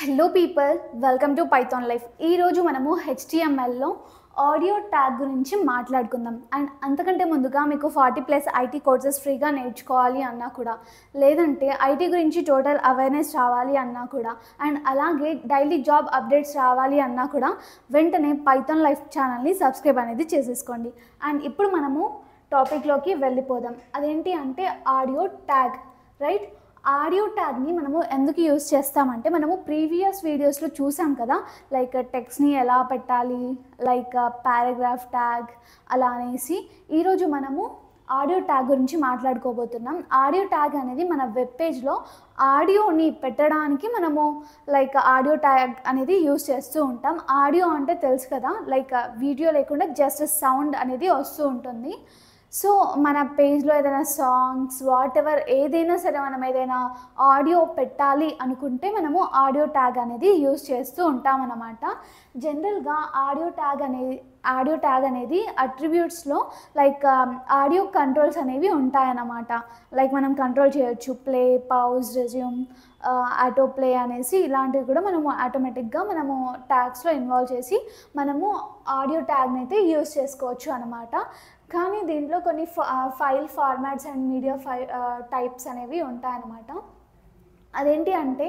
Hello people, welcome to Python life. ఈరోజు మనము హెచ్టిఎంఎల్లో audio tag గురించి మాట్లాడుకుందాం. అండ్ అంతకంటే ముందుగా మీకు 40+ ఐటీ కోర్సెస్ ఫ్రీగా నేర్చుకోవాలి అన్నా కూడా, లేదంటే ఐటీ గురించి టోటల్ అవేర్నెస్ రావాలి అన్నా కూడా, అండ్ అలాగే డైలీ జాబ్ అప్డేట్స్ రావాలి అన్నా కూడా వెంటనే పైథాన్ లైఫ్ ఛానల్ని సబ్స్క్రైబ్ అనేది చేసేసుకోండి. అండ్ ఇప్పుడు మనము టాపిక్లోకి వెళ్ళిపోదాం. అదేంటి అంటే ఆడియో ట్యాగ్, రైట్? ఆడియో ట్యాగ్ని మనము ఎందుకు యూజ్ చేస్తామంటే, మనము ప్రీవియస్ వీడియోస్లో చూసాం కదా, లైక్ టెక్స్ట్ని ఎలా పెట్టాలి, లైక్ పారాగ్రాఫ్ ట్యాగ్ అలా అనేసి. ఈరోజు మనము ఆడియో ట్యాగ్ గురించి మాట్లాడుకోబోతున్నాం. ఆడియో ట్యాగ్ అనేది మన వెబ్ పేజ్లో ఆడియోని పెట్టడానికి మనము లైక్ ఆడియో ట్యాగ్ అనేది యూజ్ చేస్తూ ఉంటాం. ఆడియో అంటే తెలుసు కదా, లైక్ వీడియో లేకుండా జస్ట్ సౌండ్ అనేది వస్తూ ఉంటుంది. సో మన పేజ్లో ఏదైనా సాంగ్స్ వాట్ ఎవర్ ఏదైనా సరే, మనం ఏదైనా ఆడియో పెట్టాలి అనుకుంటే మనము ఆడియో ట్యాగ్ అనేది యూజ్ చేస్తూ ఉంటామన్నమాట. జనరల్గా ఆడియో ట్యాగ్ అనేది అట్రిబ్యూట్స్లో లైక్ ఆడియో కంట్రోల్స్ అనేవి ఉంటాయన్నమాట. లైక్ మనం కంట్రోల్ చేయొచ్చు, play, pause, resume, auto play అనేసి ఇలాంటివి కూడా మనము ఆటోమేటిక్గా మనము ట్యాగ్స్లో ఇన్వాల్వ్ చేసి మనము ఆడియో ట్యాగ్ని అయితే యూజ్ చేసుకోవచ్చు అనమాట. కానీ దీంట్లో కొన్ని file formats and media types అనేవి ఉంటాయన్నమాట. అదేంటి అంటే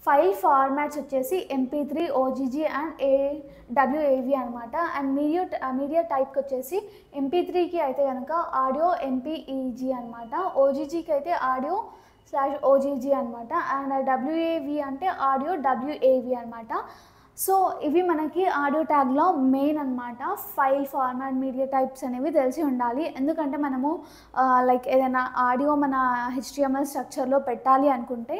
ఫైల్ ఫార్మాట్స్ వచ్చేసి MP3, OGG అండ్ WAV అనమాట. అండ్ మీడియా టైప్కి వచ్చేసి MP3కి అయితే కనుక ఆడియో MPEG అనమాట, OGGకి అయితే ఆడియో/OGG అనమాట, అండ్ WAV అంటే ఆడియో WAV అనమాట. సో ఇవి మనకి ఆడియో ట్యాగ్లో మెయిన్ అనమాట. ఫైల్ ఫార్మాట్, మీడియా టైప్స్ అనేవి తెలిసి ఉండాలి. ఎందుకంటే మనము లైక్ ఏదైనా ఆడియో మన HTML స్ట్రక్చర్లో పెట్టాలి అనుకుంటే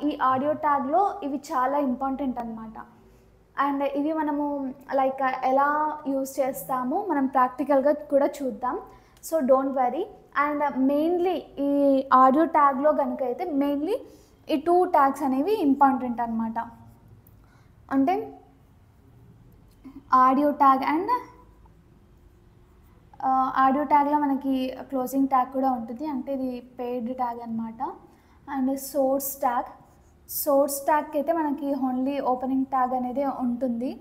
ఈ ఆడియో ట్యాగ్లో ఇవి చాలా ఇంపార్టెంట్ అనమాట. అండ్ ఇవి మనము లైక్ ఎలా యూజ్ చేస్తామో మనం ప్రాక్టికల్గా కూడా చూద్దాం. So don't worry. And mainly ఈ ఆడియో ట్యాగ్లో కనుక అయితే మెయిన్లీ ఈ 2 ట్యాగ్స్ అనేవి ఇంపార్టెంట్ అనమాట. అంటే ఆడియో ట్యాగ్ అండ్ ఆడియో ట్యాగ్లో మనకి క్లోజింగ్ ట్యాగ్ కూడా ఉంటుంది, అంటే ఇది పెయిడ్ ట్యాగ్ అనమాట. అండ్ సోర్స్ ట్యాగ్కి అయితే మనకి ఓన్లీ ఓపెనింగ్ ట్యాగ్ అనేది ఉంటుంది.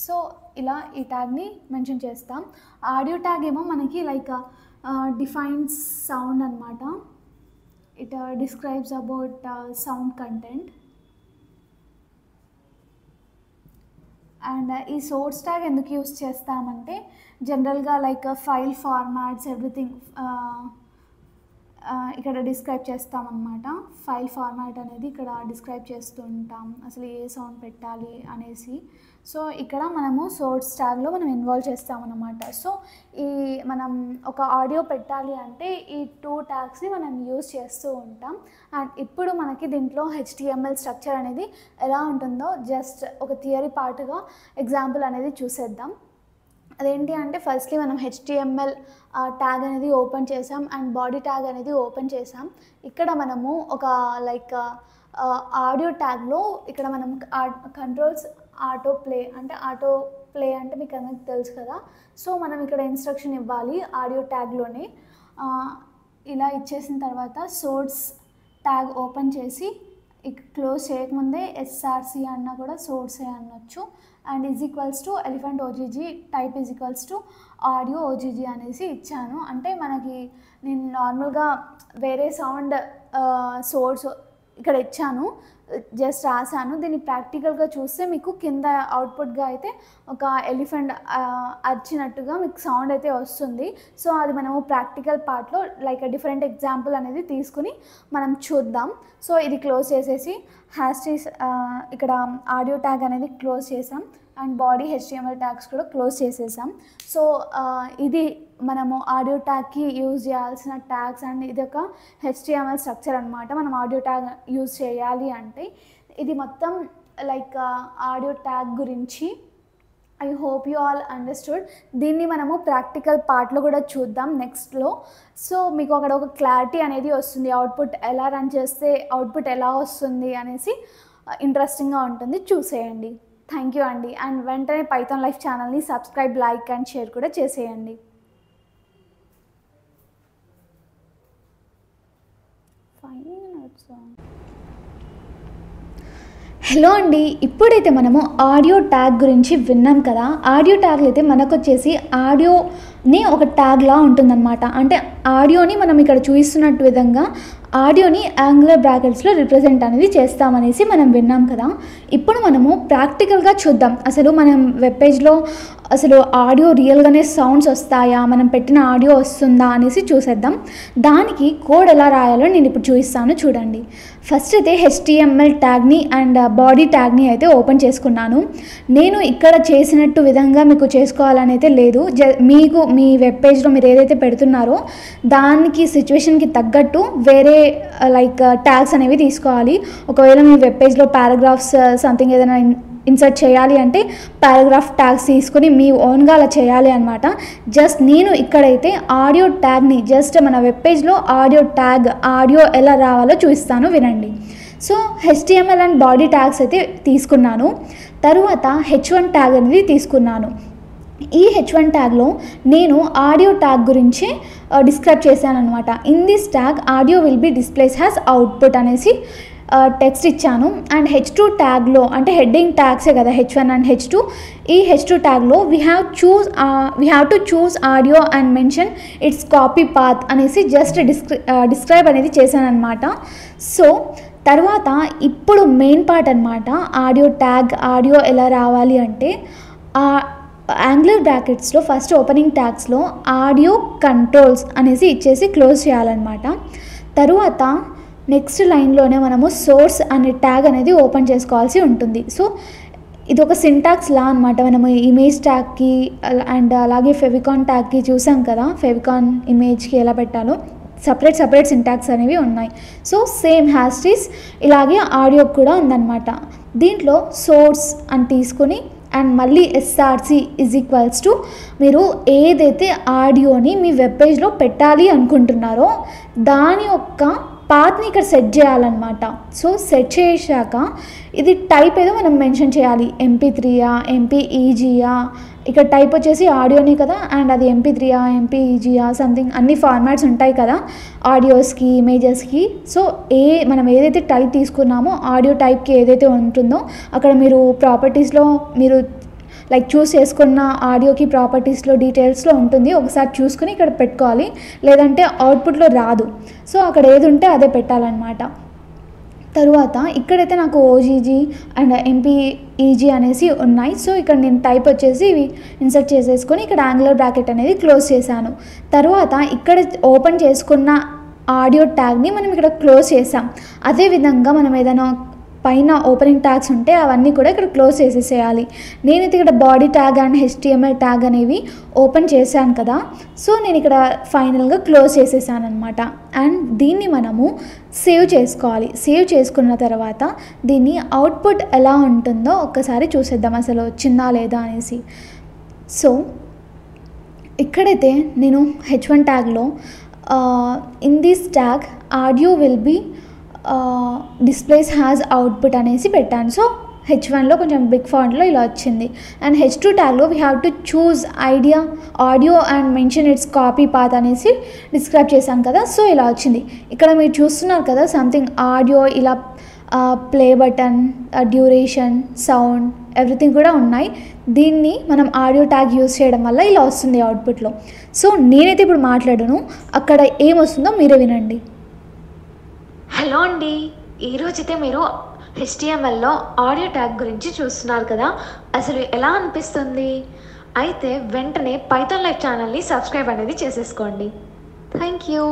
సో ఇలా ఈ ట్యాగ్ని మెన్షన్ చేస్తాం. ఆడియో ట్యాగ్ ఏమో మనకి లైక్ డిఫైన్స్ సౌండ్ అనమాట. It describes about sound content. And ఈ సోర్స్ ట్యాగ్ ఎందుకు యూస్ చేస్తామంటే, జనరల్గా లైక్ ఫైల్ ఫార్మాట్స్ ఎవ్రీథింగ్ ఇక్కడ డిస్క్రైబ్ చేస్తామన్నమాట. ఫైల్ ఫార్మాట్ అనేది ఇక్కడ డిస్క్రైబ్ చేస్తూ ఉంటాం, అసలు ఏ సౌండ్ పెట్టాలి అనేసి. సో ఇక్కడ మనము సోర్స్ ట్యాగ్లో మనం ఇన్వాల్వ్ చేస్తామన్నమాట. సో మనం ఒక ఆడియో పెట్టాలి అంటే ఈ 2 ట్యాగ్స్ని మనం యూజ్ చేస్తూ ఉంటాం. అండ్ ఇప్పుడు మనకి దీంట్లో HTML స్ట్రక్చర్ అనేది ఎలా ఉంటుందో జస్ట్ ఒక థియరీ పార్ట్గా ఎగ్జాంపుల్ అనేది చూసేద్దాం. అదేంటి అంటే ఫస్ట్లీ మనం HTML ట్యాగ్ అనేది ఓపెన్ చేసాం అండ్ బాడీ ట్యాగ్ అనేది ఓపెన్ చేసాం. ఇక్కడ మనము ఒక లైక్ ఆడియో ట్యాగ్లో ఇక్కడ మనం కంట్రోల్స్ ఆటో ప్లే అంటే మీకు అందరికి తెలుసు కదా. సో మనం ఇక్కడ ఇన్స్ట్రక్షన్ ఇవ్వాలి ఆడియో ట్యాగ్లోనే. ఇలా ఇచ్చేసిన తర్వాత సోర్స్ ట్యాగ్ ఓపెన్ చేసి క్లోజ్ చేయకముందే SRC అన్నా కూడా సోర్సే అనొచ్చు. And = elephant OGG, type = audio OGG అనేసి ఇచ్చాను. అంటే మనకి నేను నార్మల్గా వేరే సౌండ్ సోర్స్ ఇక్కడ ఇచ్చాను, జస్ట్ రాశాను. దీన్ని ప్రాక్టికల్గా చూస్తే మీకు కింద అవుట్పుట్గా అయితే ఒక ఎలిఫెంట్ అరిచినట్టుగా మీకు సౌండ్ అయితే వస్తుంది. సో అది మనము ప్రాక్టికల్ పార్ట్లో లైక్ డిఫరెంట్ ఎగ్జాంపుల్ అనేది తీసుకుని మనం చూద్దాం. సో ఇది క్లోజ్ చేసేసి ఇక్కడ ఆడియో ట్యాగ్ అనేది క్లోజ్ చేసాం అండ్ బాడీ HTML ట్యాగ్స్ కూడా క్లోజ్ చేసేసాం. సో ఇది మనము ఆడియో ట్యాగ్కి యూజ్ చేయాల్సిన ట్యాగ్స్ అండ్ ఇది ఒక HTML స్ట్రక్చర్ అనమాట. మనం ఆడియో ట్యాగ్ యూజ్ చేయాలి అంటే ఇది మొత్తం లైక్ ఆడియో ట్యాగ్ గురించి. I hope you all understood. దీన్ని మనము ప్రాక్టికల్ పార్ట్లో కూడా చూద్దాం నెక్స్ట్లో. సో మీకు అక్కడ ఒక క్లారిటీ అనేది వస్తుంది, అవుట్పుట్ ఎలా రన్ చేస్తే అవుట్పుట్ ఎలా వస్తుంది అనేసి ఇంట్రెస్టింగ్గా ఉంటుంది, చూసేయండి. థ్యాంక్ యూ అండి. అండ్ వెంటనే పైథాన్ లైఫ్ ఛానల్ని సబ్స్క్రైబ్, లైక్ అండ్ షేర్ కూడా చేసేయండి. 5 minutes. హలో అండి, ఇప్పుడైతే మనము ఆడియో ట్యాగ్ గురించి విన్నాం కదా. ఆడియో ట్యాగ్లు అయితే మనకు వచ్చేసి ఆడియోని ఒక ట్యాగ్లా ఉంటుందన్నమాట. అంటే ఆడియోని మనం ఇక్కడ చూపిస్తున్నట్టు విధంగా ఆడియోని యాంగులర్ బ్రాకెట్స్లో రిప్రజెంట్ అనేది చేస్తామనేసి మనం విన్నాం కదా. ఇప్పుడు మనము ప్రాక్టికల్గా చూద్దాం, అసలు మనం వెబ్ పేజ్లో అసలు ఆడియో రియల్గానే సౌండ్స్ వస్తాయా, మనం పెట్టిన ఆడియో వస్తుందా అనేసి చూసేద్దాం. దానికి కోడ్ ఎలా రాయాలో నేను ఇప్పుడు చూపిస్తాను, చూడండి. ఫస్ట్ అయితే HTML ట్యాగ్ని అండ్ బాడీ ట్యాగ్ని అయితే ఓపెన్ చేసుకున్నాను. నేను ఇక్కడ చేసినట్టు విధంగా మీకు చేసుకోవాలని అయితే లేదు. మీకు మీ వెబ్ పేజ్లో మీరు ఏదైతే పెడుతున్నారో దానికి సిచ్యువేషన్కి తగ్గట్టు వేరే లైక్ ట్యాగ్స్ అనేవి తీసుకోవాలి. ఒకవేళ మీ వెబ్ పేజ్లో పారాగ్రాఫ్స్ సంథింగ్ ఏదైనా ఇన్సర్ట్ చేయాలి అంటే పారాగ్రాఫ్ ట్యాగ్స్ తీసుకొని మీ ఓన్గా అలా చేయాలి అనమాట. జస్ట్ నేను ఇక్కడైతే ఆడియో ట్యాగ్ని జస్ట్ మన వెబ్ పేజ్లో ఆడియో ట్యాగ్ ఆడియో ఎలా రావాలో చూపిస్తాను, వినండి. So HTML and body tags అయితే తీసుకున్నాను. తరువాత H1 ట్యాగ్ అనేది తీసుకున్నాను. ఈ H1 ట్యాగ్లో నేను ఆడియో ట్యాగ్ గురించి డిస్క్రైబ్ చేశాను అనమాట. In this tag audio will be displays has output అనేసి టెక్స్ట్ ఇచ్చాను. అండ్ H2 ట్యాగ్లో అంటే హెడ్డింగ్ ట్యాగ్సే కదా H1 అండ్ H2. ఈ H2 ట్యాగ్లో we have to choose audio and mention its copy path అనేసి జస్ట్ డిస్క్రైబ్ అనేది చేశాను అనమాట. సో తర్వాత ఇప్పుడు మెయిన్ పార్ట్ అనమాట, ఆడియో ట్యాగ్ ఆడియో ఎలా రావాలి అంటే యాంగులర్ బ్రాకెట్స్లో ఫస్ట్ ఓపెనింగ్ ట్యాగ్స్లో ఆడియో కంట్రోల్స్ అనేసి ఇచ్చేసి క్లోజ్ చేయాలన్నమాట. తరువాత నెక్స్ట్ లైన్లోనే మనము సోర్స్ అనే ట్యాగ్ అనేది ఓపెన్ చేసుకోవాల్సి ఉంటుంది. సో ఇది ఒక సింటాక్స్ లా అనమాట. మనము ఇమేజ్ ట్యాగ్కి అండ్ అలాగే ఫెవికాన్ ట్యాగ్కి చూసాం కదా, ఫెవికాన్ ఇమేజ్కి ఎలా పెట్టాలో సపరేట్ సింటాక్స్ అనేవి ఉన్నాయి. సో సేమ్ హ్యాస్టీస్ ఇలాగే ఆడియోకి కూడా ఉందన్నమాట. దీంట్లో సోర్స్ అని తీసుకుని అండ్ మళ్ళీ SRC = మీరు ఏదైతే ఆడియోని మీ వెబ్ పేజ్లో పెట్టాలి అనుకుంటున్నారో దాని యొక్క పాత్ని ఇక్కడ సెట్ చేయాలన్నమాట. సో సెట్ చేశాక ఇది టైప్ ఏదో మనం మెన్షన్ చేయాలి, MP3యా MPEGయా. ఇక్కడ టైప్ వచ్చేసి ఆడియోని కదా, అండ్ అది MP3యా MPEGయా సంథింగ్ అన్ని ఫార్మాట్స్ ఉంటాయి కదా ఆడియోస్కి ఇమేజెస్కి. సో మనం ఏదైతే టైప్ తీసుకున్నామో ఆడియో టైప్కి ఏదైతే ఉంటుందో అక్కడ మీరు ప్రాపర్టీస్లో మీరు లైక్ చూస్ చేసుకున్న ఆడియోకి ప్రాపర్టీస్లో డీటెయిల్స్లో ఉంటుంది, ఒకసారి చూసుకుని ఇక్కడ పెట్టుకోవాలి, లేదంటే అవుట్పుట్లో రాదు. సో అక్కడ ఏది ఉంటే అదే పెట్టాలన్నమాట. తరువాత ఇక్కడైతే నాకు OGG అండ్ MPEG అనేసి ఉన్నాయి. సో ఇక్కడ నేను టైప్ వచ్చేసి ఇవి ఇన్సర్ట్ చేసేసుకొని ఇక్కడ యాంగులర్ బ్రాకెట్ అనేది క్లోజ్ చేశాను. తర్వాత ఇక్కడ ఓపెన్ చేసుకున్న ఆడియో ట్యాగ్ని మనం ఇక్కడ క్లోజ్ చేసాం. అదేవిధంగా మనం ఏదైనా పైన ఓపెనింగ్ ట్యాగ్స్ ఉంటే అవన్నీ కూడా ఇక్కడ క్లోజ్ చేసేసేయాలి. నేనైతే ఇక్కడ body tag and HTML tag అనేవి ఓపెన్ చేశాను కదా, సో నేను ఇక్కడ ఫైనల్గా క్లోజ్ చేసేసాను అనమాట. అండ్ దీన్ని మనము సేవ్ చేసుకోవాలి. సేవ్ చేసుకున్న తర్వాత దీన్ని అవుట్పుట్ ఎలా ఉంటుందో ఒక్కసారి చూసేద్దాం, అసలు వచ్చిందా లేదా అనేసి. సో ఇక్కడైతే నేను H1 ట్యాగ్లో in this tag audio will be displays has output అనేసి పెట్టాను. సో H1లో కొంచెం బిగ్ ఫాంట్లో ఇలా వచ్చింది. అండ్ H2 ట్యాగ్లో we have to choose audio and mention its copy path అనేసి డిస్క్రైబ్ చేశాను కదా. సో ఇలా వచ్చింది. ఇక్కడ మీరు చూస్తున్నారు కదా సంథింగ్ ఆడియో ఇలా play button, duration, sound everything కూడా ఉన్నాయి. దీన్ని మనం ఆడియో ట్యాగ్ యూజ్ చేయడం వల్ల ఇలా వస్తుంది అవుట్పుట్లో. సో నేనైతే ఇప్పుడు మాట్లాడను, అక్కడ ఏమొస్తుందో మీరే వినండి. హలో అండి, ఈరోజైతే మీరు HTMLలో ఆడియో ట్యాగ్ గురించి చూస్తున్నారు కదా, అసలు ఎలా అనిపిస్తుంది? అయితే వెంటనే పైథాన్ లైఫ్ ఛానల్ని సబ్స్క్రైబ్ అనేది చేసేసుకోండి. Thank you.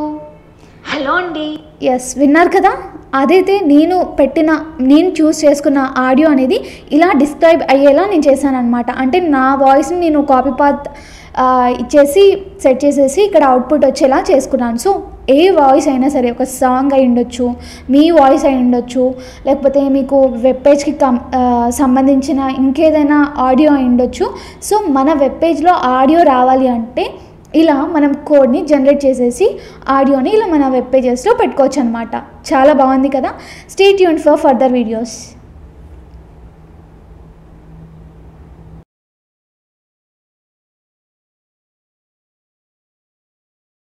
హలో అండి, ఎస్ విన్నారు కదా, అదైతే నేను చూస్ చేసుకున్న ఆడియో అనేది ఇలా డిస్క్రైబ్ అయ్యేలా నేను చేశాను అనమాట. అంటే నా వాయిస్ని నేను కాపీ పాత్ ఇచ్చేసి సెట్ చేసేసి ఇక్కడ అవుట్పుట్ వచ్చేలా చేసుకున్నాను. సో ఏ వాయిస్ అయినా సరే, ఒక సాంగ్ అయి ఉండొచ్చు, మీ వాయిస్ అయి ఉండొచ్చు, లేకపోతే మీకు వెబ్ పేజ్కి సంబంధించిన ఇంకేదైనా ఆడియో అయి ఉండొచ్చు. సో మన వెబ్ పేజ్లో ఆడియో రావాలి అంటే ఇలా మనం కోడ్ని జనరేట్ చేసేసి ఆడియోని ఇలా మన వెబ్ పేజెస్లో పెట్టుకోవచ్చు అనమాట. చాలా బాగుంది కదా. Stay tuned for further videos.